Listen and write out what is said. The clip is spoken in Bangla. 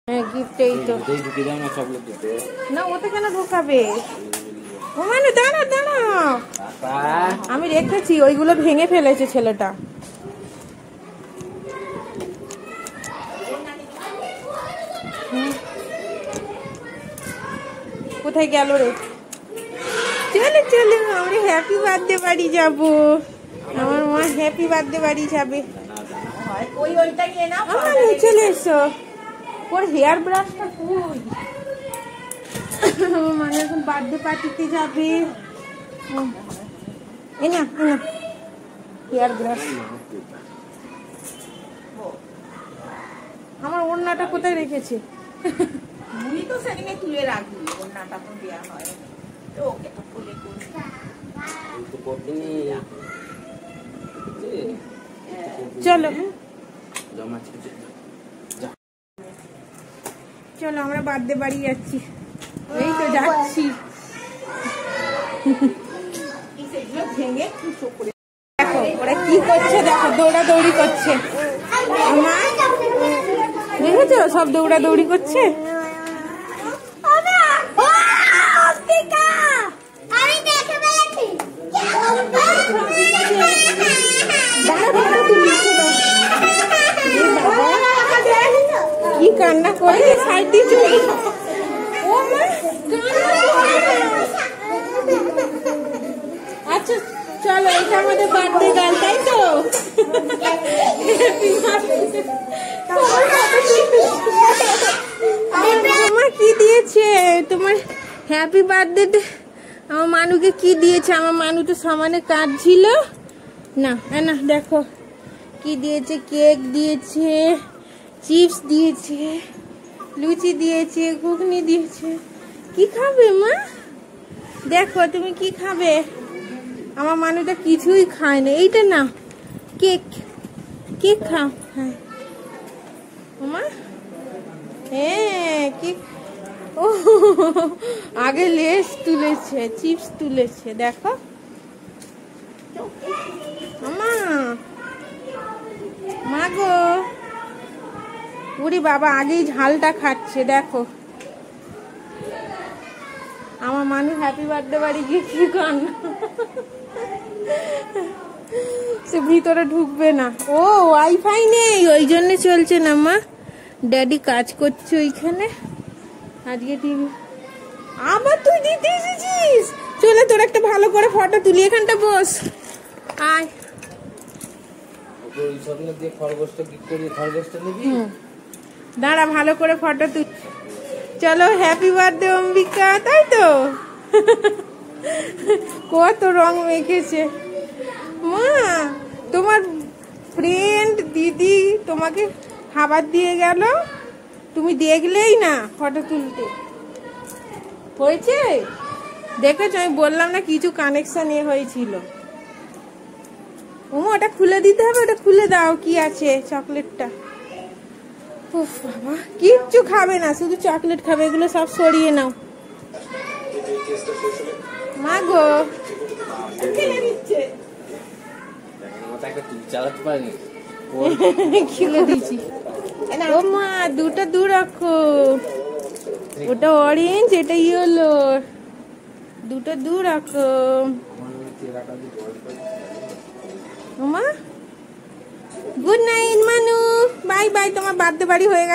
गिफ्ट ना ওতে কেন ঢোকাবে? ও মানে দাঁড়া দাঁড়া, আমি রেখেছি, ওইগুলো ভেঙে ফেলেছে ছেলেটা। কোথায় গেল রে? চলে চলে আমরা হ্যাপি বার্থডে বাড়ি যাব। আমার মা হ্যাপি বার্থডে বাড়ি যাবে। চলে এসো। ওর হেয়ার ব্রাশটা কই? মানে এখন বার্থডে পার্টিতে যাবে। এই না হেয়ার ব্রাশ। আমার ওড়নাটা কোথায় রেখেছে? মুড়ি তো সেখানে তুলে রাখবি, ওড়নাটা তো দেয়া হয় তো, ওকে তো খুলে করবি। চলো চলো আমরা বার্থডে বাড়ি যাচ্ছি। এই তো যাচ্ছি। দেখো ওরা কি করছে, দেখো দৌড়াদৌড়ি করছে। দেখেছো সব দৌড়াদৌড়ি করছে। কি কান্না করে সাইড দিয়ে চলে। আচ্ছা চলো, এটা আমাদের বার্থডে গান, তাই তো? আমার কি দিয়েছে তোমার হ্যাপি বার্থডে? আমার মানুকে কি দিয়েছে? আমার মানু তো সামানে কাঁদছিল না। না দেখো কি দিয়েছে, কেক দিয়েছে, চিপস দিয়েছে, লুচি দিয়েছে, ঘুগনি দিয়েছে। কি খাবে মা? দেখো তুমি কি খাবে? আমার মানুটা কিছুই খায় না। এইটা না, কেক কেক খাও। হ্যাঁ মা, হ্যাঁ কেক। ও আগে লেস তুলেছে, চিপস তুলেছে, দেখো মা গো। ওরে বাবা, আগেই ঝালটা খাচ্ছে। দেখো আমার মানুষ হ্যাপি বার্থডে বাড়ি গিয়ে কি কান্না। সে ভিতরে ঢুকবে না। ও ওয়াইফাই নেই, ওই জন্য চলছে না মা। ড্যাডি কাজ করছে ওইখানে আজকে। টিভি আবার তুই দিতে এসেছিস? চলে তোর একটা ভালো করে ফটো তুলি। এখানটা বস, আয়। দাঁড়া ভালো করে ফটো তুল। চলো হ্যাপি বার্থডে অম্বিকা, তাই তো? কত রং মেখেছে মা। তোমার ফ্রেন্ড দিদি তোমাকে খাবার দিয়ে গেল, তুমি দেখলেই না ফটো তুলতে। হয়েছে দেখেছো? আমি বললাম না কিছু কানেকশন হয়েছিল। ওটা খুলে দিতে হবে, ওটা খুলে দাও। কি আছে চকলেটটা? উফ বাবা, কিচ্ছু খাবে না, শুধু চকলেট খাবে। এগুলো সব সরিয়ে নাও মা গো। খুলে দিচ্ছি। ও মা, দুটো দু রাখো। ওটা অরেঞ্জ, এটা ইয়েলো। দুটো দু রাখো মা। গুড নাইট মানু, বাই বাই। তোমার বার্থডে বাড়ি হয়ে গেছে।